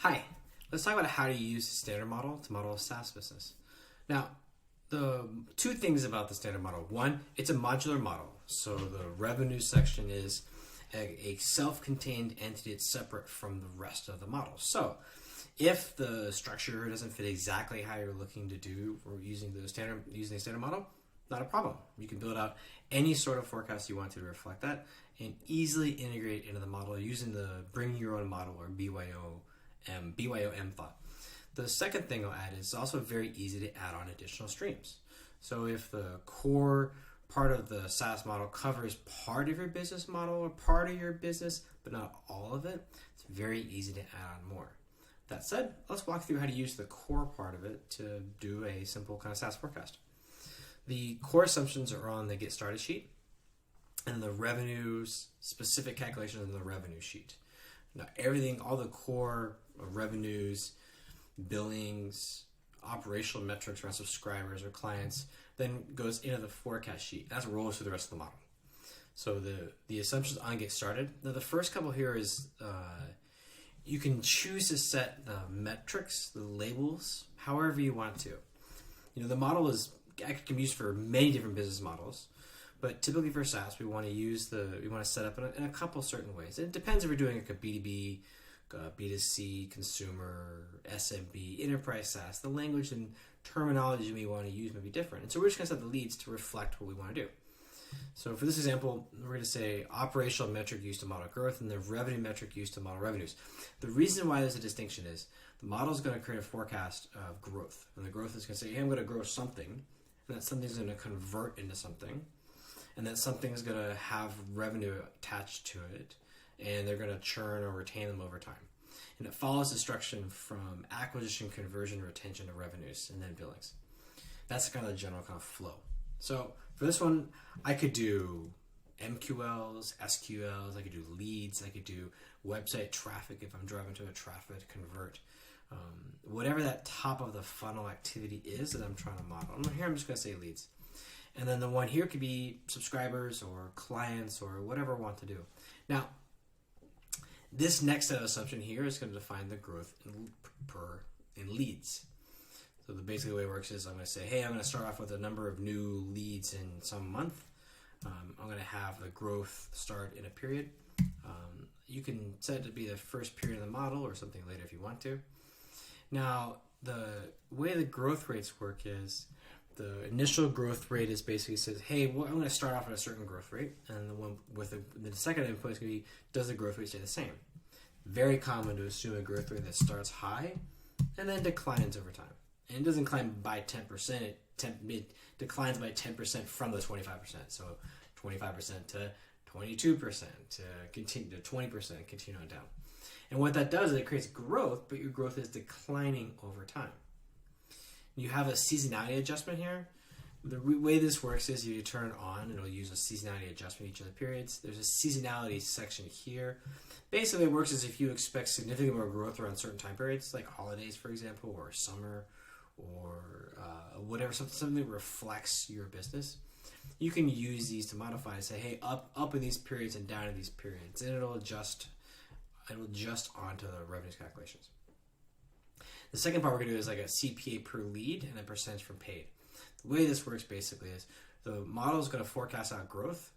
Hi, let's talk about how to use the standard model to model a SaaS business. Now, the two things about the standard model. One, it's a modular model. So the revenue section is a self-contained entity that's separate from the rest of the model. So if the structure doesn't fit exactly how you're looking to do or using the standard model, not a problem. You can build out any sort of forecast you want to reflect that and easily integrate into the model using the bring your own model or BYOM thought. The second thing I'll add is it's also very easy to add on additional streams. So if the core part of the SaaS model covers part of your business model or part of your business, but not all of it, it's very easy to add on more. That said, let's walk through how to use the core part of it to do a simple kind of SaaS forecast. The core assumptions are on the Get Started sheet, and the revenues, specific calculations in the revenue sheet. Now, everything, all the core revenues, billings, operational metrics around subscribers or clients, then goes into the forecast sheet. That rolls through the rest of the model. So the assumptions on Get Started. Now, the first couple here is you can choose to set the metrics, the labels, however you want to. The model can be used for many different business models. But typically for SaaS, we want to set up in a couple certain ways. It depends if we're doing like a B2B, B2C, consumer, SMB, enterprise SaaS. The language and terminology we want to use may be different. And so we're just going to set the leads to reflect what we want to do. So for this example, we're going to say operational metric used to model growth and the revenue metric used to model revenues. The reason why there's a distinction is the model is going to create a forecast of growth. And the growth is going to say, hey, I'm going to grow something. And that something's going to convert into something. And that something's going to have revenue attached to it, and they're going to churn or retain them over time. And it follows instruction from acquisition, conversion, retention to revenues, and then billings. That's kind of the general kind of flow. So for this one, I could do MQLs, SQLs, I could do leads, I could do website traffic if I'm driving to a traffic to convert. Whatever that top of the funnel activity is that I'm trying to model. Here I'm just going to say leads. And then the one here could be subscribers or clients or whatever I want to do. Now, this next set of assumption here is going to define the growth in leads. So the basically way it works is I'm going to say, hey, I'm going to start off with a number of new leads in some month. I'm going to have the growth start in a period. You can set it to be the first period of the model or something later if you want to. Now, the way the growth rates work is the initial growth rate is basically says, hey, well, I'm going to start off at a certain growth rate. And the one with the second input is going to be, does the growth rate stay the same? Very common to assume a growth rate that starts high and then declines over time. And it doesn't climb by 10%. It declines by 10% from the 25%. So 25% to 22% to continue to 20%, continue on down. And what that does is it creates growth, but your growth is declining over time. You have a seasonality adjustment here. The way this works is you turn it on, and it'll use a seasonality adjustment each of the periods. There's a seasonality section here. Basically, it works as if you expect significant more growth around certain time periods, like holidays, for example, or summer, or whatever, something that reflects your business. You can use these to modify and say, hey, up in these periods and down in these periods, and it'll adjust onto the revenues calculations. The second part we're going to do is like a CPA per lead and a percentage from paid. The way this works basically is the model is going to forecast out growth,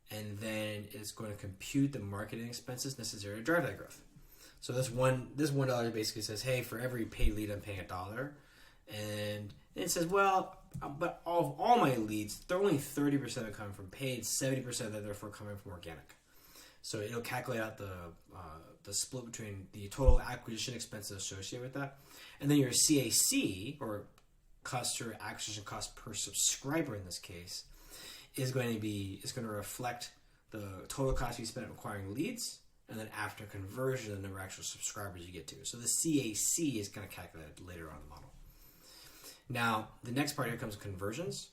and then it's going to compute the marketing expenses necessary to drive that growth. So this $1 basically says, hey, for every paid lead I'm paying $1. And it says, well, but of all my leads, they're only 30% of it coming from paid, 70% of that therefore coming from organic. So it'll calculate out the split between the total acquisition expenses associated with that, and then your CAC, or customer acquisition cost per subscriber in this case, is going to reflect the total cost you spent acquiring leads, and then after conversion, the number of actual subscribers you get to. So the CAC is kind of calculated later on in the model. Now, the next part here comes conversions.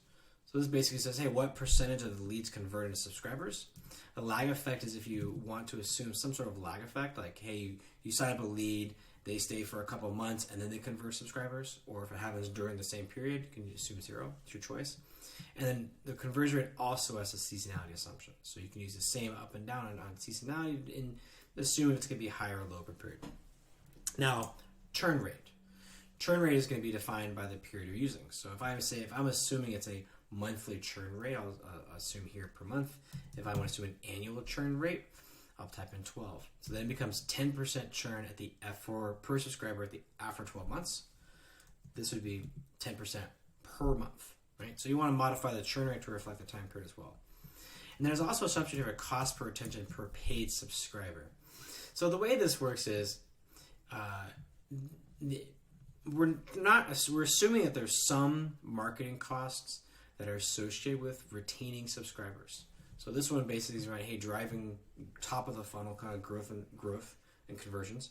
So this basically says, hey, what percentage of the leads convert into subscribers? The lag effect is if you want to assume some sort of lag effect, like, hey, you sign up a lead, they stay for a couple of months, and then they convert subscribers. Or if it happens during the same period, you can assume 0. It's your choice. And then the conversion rate also has a seasonality assumption. So you can use the same up and down on seasonality and assume it's going to be higher or lower per period. Now, churn rate. Churn rate is going to be defined by the period you're using. So if I'm assuming it's a monthly churn rate, I'll assume here per month. If I want to do an annual churn rate, I'll type in 12. So then it becomes 10% churn at the per subscriber after 12 months. This would be 10% per month, right? So you want to modify the churn rate to reflect the time period as well. And there's also a assumption of a cost per attention per paid subscriber. So the way this works is we're assuming that there's some marketing costs that are associated with retaining subscribers. So this one basically is around, hey, driving top of the funnel kind of growth and conversions.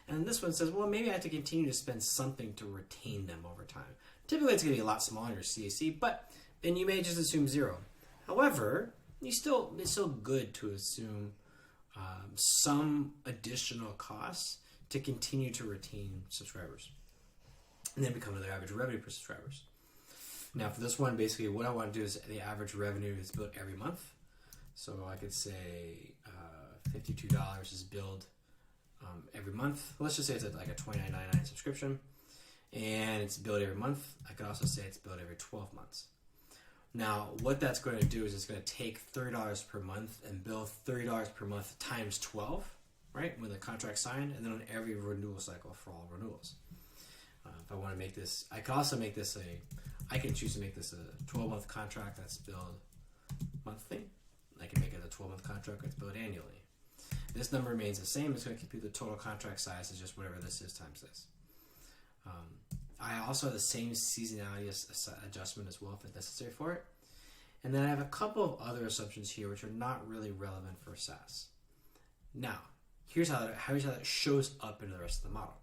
And this one says, well, maybe I have to continue to spend something to retain them over time. Typically, it's going to be a lot smaller in your CAC, and you may just assume 0. However, it's still good to assume some additional costs to continue to retain subscribers. And then we come to the average revenue per subscribers. Now, for this one, basically, what I want to do is the average revenue is billed every month. So I could say $52 is billed every month. Let's just say it's like a $29.99 subscription, and it's billed every month. I could also say it's billed every 12 months. Now, what that's going to do is it's going to take $30 per month and bill $30 per month times 12, right, when the contract's signed, and then on every renewal cycle for all renewals. If I want to make this, I can also make this I can choose to make this a 12-month contract that's billed monthly. I can make it a 12-month contract that's billed annually. This number remains the same. It's going to keep you the total contract size is just whatever this is times this. I also have the same seasonality adjustment as well if it's necessary for it. And then I have a couple of other assumptions here which are not really relevant for SaaS. Now, here's how that shows up in the rest of the model.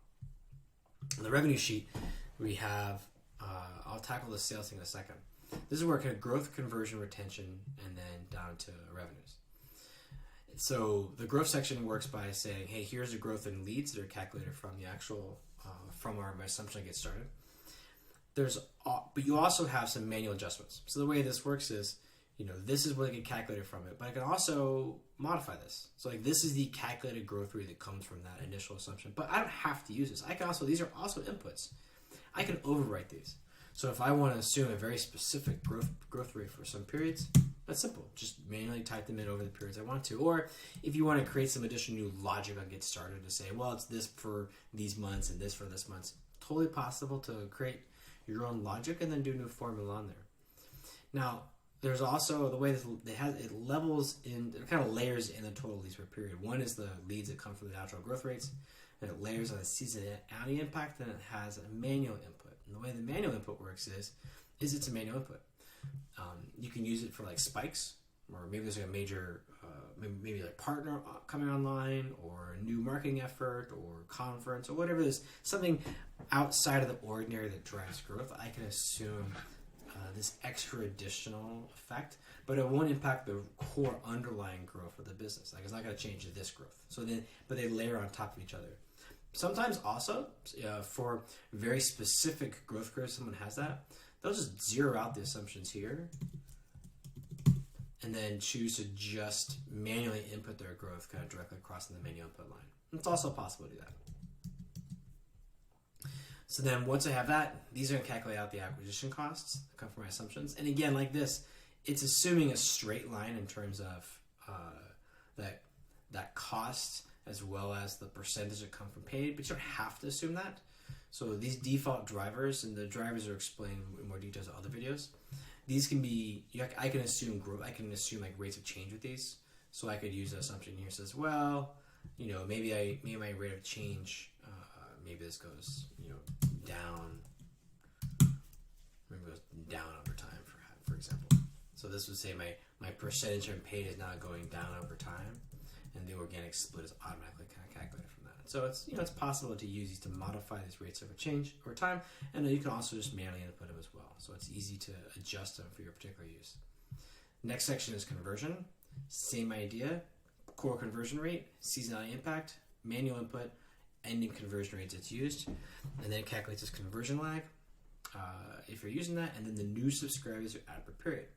On the revenue sheet, we have, I'll tackle the sales thing in a second. This is where growth, conversion, retention, and then down to revenues. So the growth section works by saying, hey, here's the growth in leads that are calculated from the actual, my assumption I get started. But you also have some manual adjustments. So the way this works is, this is what I get calculated from it, but I can also modify this. So like this is the calculated growth rate that comes from that initial assumption, but I don't have to use this. These are also inputs. I can overwrite these. So if I want to assume a very specific growth rate for some periods, that's simple. Just manually type them in over the periods I want to. Or if you want to create some additional new logic on Get Started to say, well, it's this for these months and this for this month. Totally possible to create your own logic and then do a new formula on there. Now, there's also the way it levels in, it kind of layers in the total leads per period. One is the leads that come from the natural growth rates, and it layers on the seasonality impact, and it has a manual input. And the way the manual input works is it's a manual input. You can use it for like spikes, or maybe there's like a major, maybe like partner coming online, or a new marketing effort, or conference, or whatever it is, something outside of the ordinary that drives growth. I can assume this extra additional effect, but it won't impact the core underlying growth of the business. Like it's not going to change this growth. But they layer on top of each other. Sometimes also for very specific growth curves, someone has that, they'll just zero out the assumptions here and then choose to just manually input their growth kind of directly across in the manual input line. It's also possible to do that. So then once I have that, these are going to calculate out the acquisition costs that come from my assumptions. And again, like this, it's assuming a straight line in terms of that cost as well as the percentage that come from paid, but you don't have to assume that. So these default drivers, and the drivers are explained in more details in other videos, these can be, I can assume growth, I can assume like rates of change with these. So I could use an assumption here that says, well, maybe my rate of change, maybe this goes, down, maybe it goes down over time, for example. So this would say my percentage from paid is now going down over time, and the organic split is automatically kind of calculated from that. So it's it's possible to use these to modify these rates of change over time, and then you can also just manually input them as well. So it's easy to adjust them for your particular use. Next section is conversion. Same idea, core conversion rate, seasonality impact, manual input, ending conversion rates that's used, and then it calculates this conversion lag if you're using that, and then the new subscribers are added per period.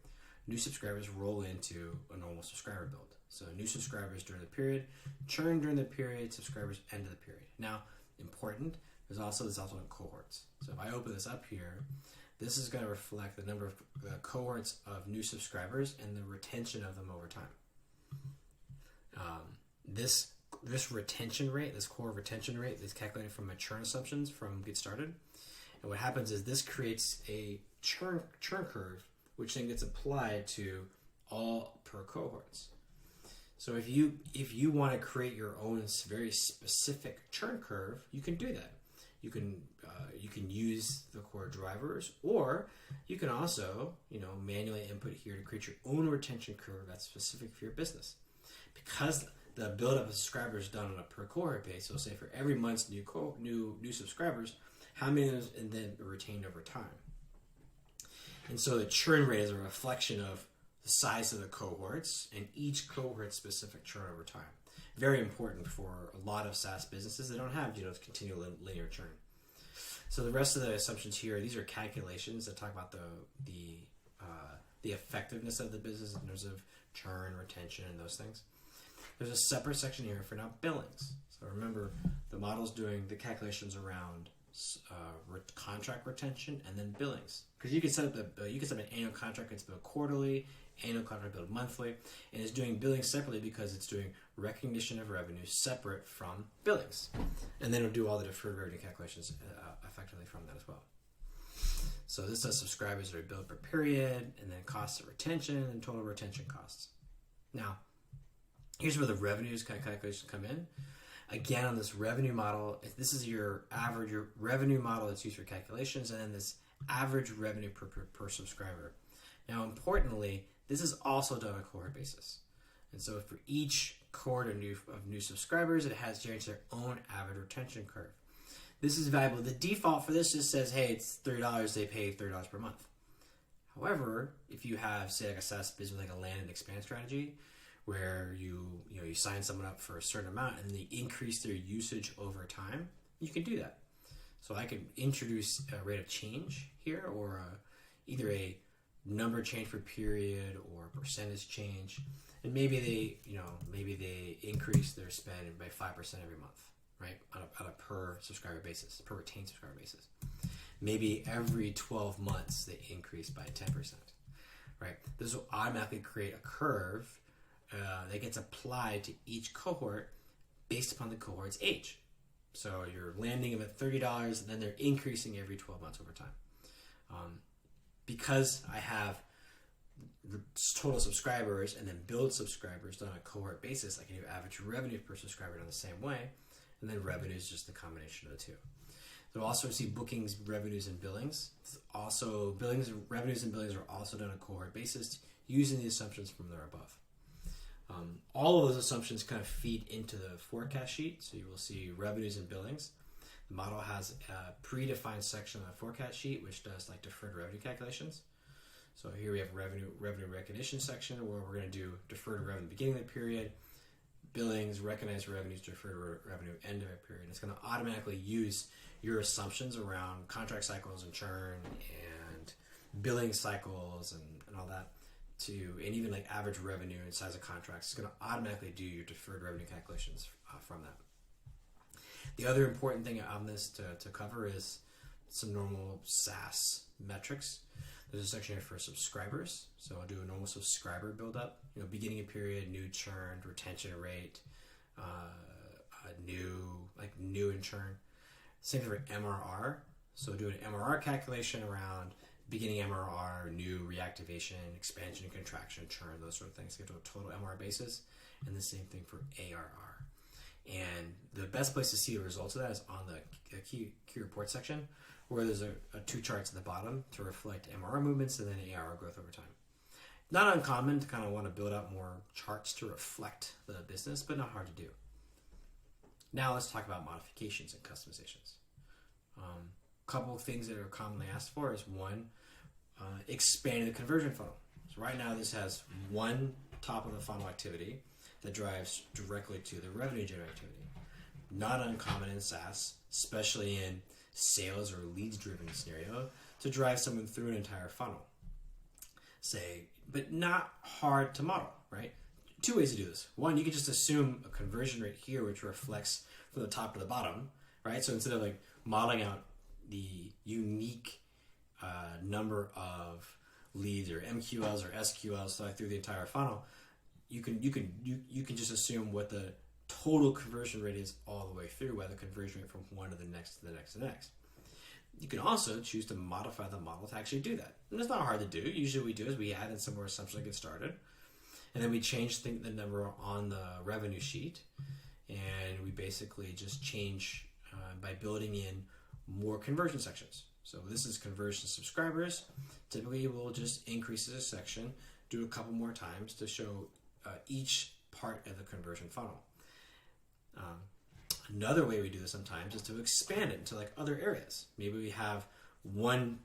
New subscribers roll into a normal subscriber build. So new subscribers during the period, churn during the period, subscribers end of the period. Now, important, there's also cohorts. So if I open this up here, this is going to reflect the number of cohorts of new subscribers and the retention of them over time. This retention rate, this core retention rate, is calculated from my churn assumptions from Get Started. And what happens is this creates a churn curve, which then gets applied to all per cohorts. So if you want to create your own very specific churn curve, you can do that. You can use the core drivers, or you can also manually input here to create your own retention curve that's specific for your business. Because the build-up of subscribers is done on a per cohort base, so say for every month's new subscribers, how many of those and then retained over time. And so the churn rate is a reflection of the size of the cohorts and each cohort's specific churn over time. Very important for a lot of SaaS businesses that don't have continual linear churn. So the rest of the assumptions here, these are calculations that talk about the effectiveness of the business in terms of churn, retention, and those things. There's a separate section here for now billings. So remember, the model's doing the calculations around contract retention and then billings. Because you can set up an annual contract that's billed quarterly, annual contract billed monthly, and it's doing billing separately because it's doing recognition of revenue separate from billings. And then it'll do all the deferred revenue calculations effectively from that as well. So this does subscribers that are billed per period, and then costs of retention and total retention costs. Now, here's where the revenues calculations come in. Again, on this revenue model, this is your revenue model that's used for calculations, and then this average revenue per subscriber. Now, importantly, this is also done on a cohort basis. And so for each cohort of new subscribers, it has generates their own average retention curve. This is valuable. The default for this just says, hey, it's $30, they pay $30 per month. However, if you have, say, like a SaaS business, like a land and expand strategy, where you sign someone up for a certain amount and they increase their usage over time, you can do that. So I could introduce a rate of change here, or either a number change per period or percentage change, and maybe they increase their spend by 5% every month, right? On a per subscriber basis, per retained subscriber basis. Maybe every 12 months they increase by 10%, right? This will automatically create a curve that gets applied to each cohort based upon the cohort's age. So you're landing them at $30, and then they're increasing every 12 months over time. Because I have total subscribers and then build subscribers done on a cohort basis, I can do average revenue per subscriber done the same way, and then revenue is just the combination of the two. So we'll also see bookings, revenues, and billings. Also, revenues, and billings are also done on a cohort basis using the assumptions from there above. All of those assumptions kind of feed into the forecast sheet. So you will see revenues and billings. The model has a predefined section on the forecast sheet, which does like deferred revenue calculations. So here we have revenue recognition section, where we're going to do deferred revenue beginning of the period, billings, recognized revenues, deferred revenue end of a period. It's going to automatically use your assumptions around contract cycles and churn and billing cycles and all that, and even like average revenue and size of contracts. It's going to automatically do your deferred revenue calculations from that. The other important thing on this to cover is some normal SaaS metrics. There's a section here for subscribers. So I'll do a normal subscriber build up, beginning of period, new churn, retention rate, new and churn. Same thing for MRR. So do an MRR calculation around beginning MRR, new, reactivation, expansion, contraction, churn, those sort of things. Get to a total MRR basis. And the same thing for ARR. And the best place to see the results of that is on the key report section, where there's a two charts at the bottom to reflect MRR movements and then ARR growth over time. Not uncommon to kind of want to build out more charts to reflect the business, but not hard to do. Now let's talk about modifications and customizations. Couple of things that are commonly asked for is one, expanding the conversion funnel. So right now this has one top of the funnel activity that drives directly to the revenue generating activity. Not uncommon in SaaS, especially in sales or leads driven scenario, to drive someone through an entire funnel. But not hard to model, right? Two ways to do this. One, you can just assume a conversion rate here which reflects from the top to the bottom, right? So instead of like modeling out the unique number of leads or MQLs or SQLs through the entire funnel, you can just assume what the total conversion rate is all the way through, whether conversion rate from one to the next to the next to the next. You can also choose to modify the model to actually do that. And it's not hard to do. Usually what we do is we add in some more assumptions to get started, and then we change the number on the revenue sheet, and we basically just change by building in more conversion sections. So this is conversion subscribers. Typically we'll just increase this section, do a couple more times to show each part of the conversion funnel. Another way we do this sometimes is to expand it into like other areas. Maybe we have one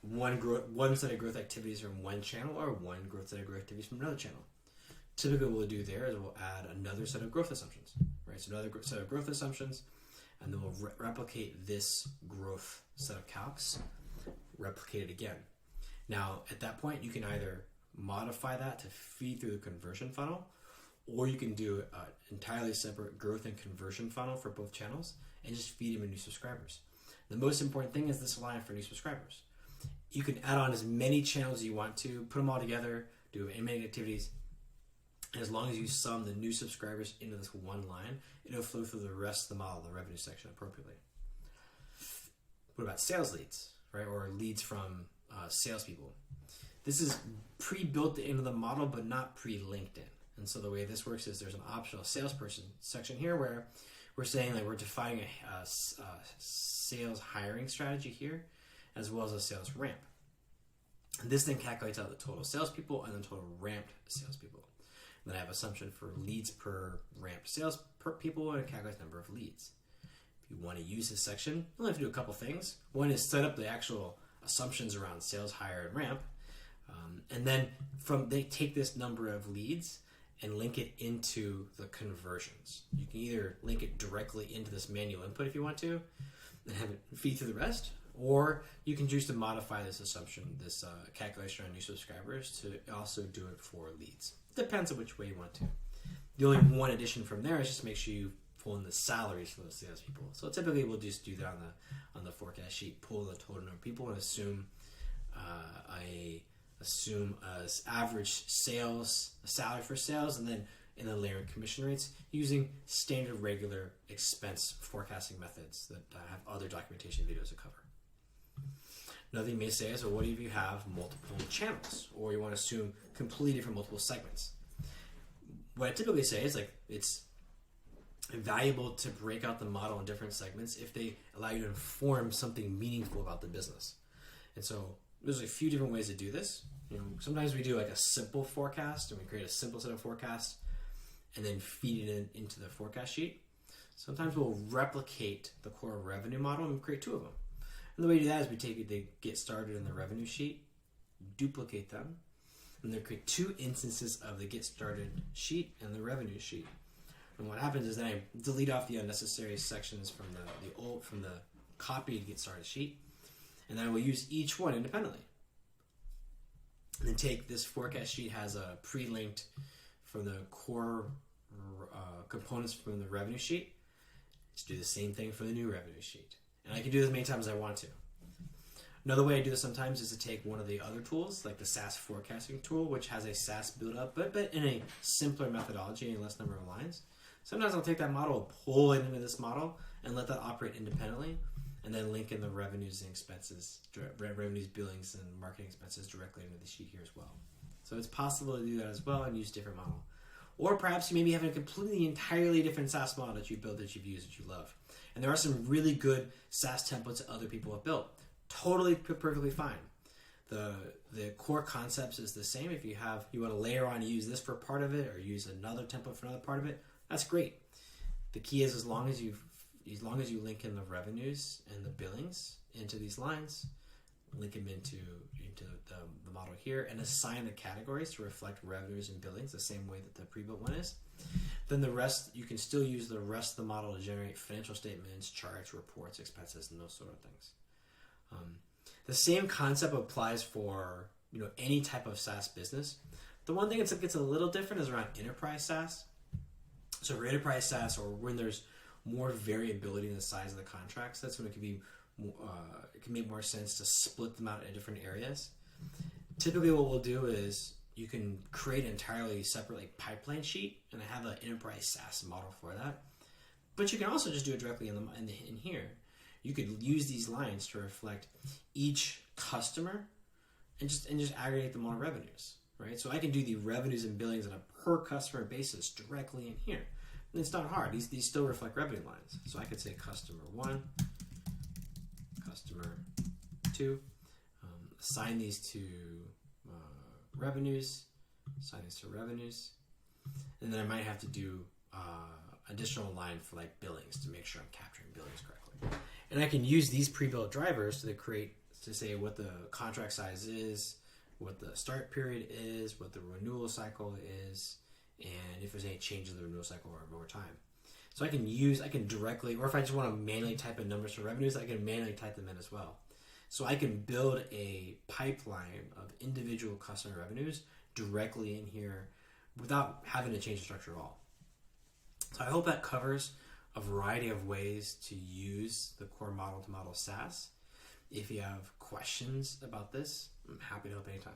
set of growth activities from one channel, or one growth set of growth activities from another channel. Typically what we'll do there is we'll add another set of growth assumptions, right? So another set of growth assumptions, and then we'll replicate this growth set of calcs, replicate it again. Now at that point you can either modify that to feed through the conversion funnel, or you can do an entirely separate growth and conversion funnel for both channels and just feed them in new subscribers. The most important thing is this line for new subscribers. You can add on as many channels as you want to, put them all together, do as many activities, and as long as you sum the new subscribers into this one line, it'll flow through the rest of the model, the revenue section, appropriately. What about sales leads, right? Or leads from salespeople? This is pre-built into the model, but not pre-linked in. And so the way this works is there's an optional salesperson section here where we're saying that we're defining a sales hiring strategy here, as well as a sales ramp. And this then calculates out the total salespeople and the total ramped salespeople. And then I have assumption for leads per ramped sales per people, and it calculates number of leads. If you want to use this section, you only have to do a couple things. One is set up the actual assumptions around sales, hire, and ramp. And then they take this number of leads and link it into the conversions. You can either link it directly into this manual input if you want to, and have it feed through the rest, or you can choose to modify this assumption, this calculation on new subscribers, to also do it for leads. Depends on which way you want to. The only one addition from there is just make sure you pull in the salaries for those salespeople. So typically we'll just do that on the forecast sheet, pull the total number of people, and assume as average sales, a salary for sales, and then layer in commission rates using standard regular expense forecasting methods that have other documentation videos to cover. Another thing you may say is, well, what if you have multiple channels, or you want to assume completely different multiple segments? What I typically say is, like, it's valuable to break out the model in different segments if they allow you to inform something meaningful about the business. And so there's a few different ways to do this. Sometimes we do like a simple forecast, and we create a simple set of forecasts and then feed it into the forecast sheet. Sometimes we'll replicate the core revenue model and create two of them. And the way we do that is we take the get started in the revenue sheet, duplicate them, and then create two instances of the get started sheet and the revenue sheet. And what happens is then I delete off the unnecessary sections from the copied get started sheet, and then I will use each one independently. And then take this forecast sheet, has a pre-linked from the core components from the revenue sheet. Just do the same thing for the new revenue sheet. And I can do this as many times as I want to. Another way I do this sometimes is to take one of the other tools, like the SaaS forecasting tool, which has a SaaS build-up, but in a simpler methodology and less number of lines. Sometimes I'll take that model, pull it into this model, and let that operate independently, and then link in the revenues and expenses, revenues, billings, and marketing expenses directly into the sheet here as well. So it's possible to do that as well and use a different model. Or perhaps you maybe have a completely, entirely different SaaS model that you build, that you've used, that you love. And there are some really good SaaS templates that other people have built. Totally, perfectly fine. The core concepts is the same. If you want to layer on, use this for part of it, or use another template for another part of it, that's great. The key is as long as you link in the revenues and the billings into these lines, link them into the model here, and assign the categories to reflect revenues and billings the same way that the pre-built one is. Then the rest, you can still use the rest of the model to generate financial statements, charts, reports, expenses, and those sort of things. The same concept applies for any type of SaaS business. The one thing that gets a little different is around enterprise SaaS. So for enterprise SaaS, or when there's more variability in the size of the contracts, that's when it can make more sense to split them out into different areas. Typically what we'll do is you can create an entirely separate pipeline sheet, and I have an enterprise SaaS model for that. But you can also just do it directly in here. You could use these lines to reflect each customer and just aggregate them on revenues, right? So I can do the revenues and billings on a per customer basis directly in here. And it's not hard. These still reflect revenue lines. So I could say customer 1, customer 2, assign these to revenues, assign these to revenues, and then I might have to do additional line for billings to make sure I'm capturing billings correctly. And I can use these pre-built drivers to say what the contract size is, what the start period is, what the renewal cycle is, and if there's any changes in the renewal cycle over time. So I can directly, or if I just want to manually type in numbers for revenues, I can manually type them in as well. So I can build a pipeline of individual customer revenues directly in here without having to change the structure at all. So I hope that covers a variety of ways to use the core model to model SaaS. If you have questions about this, I'm happy to help anytime.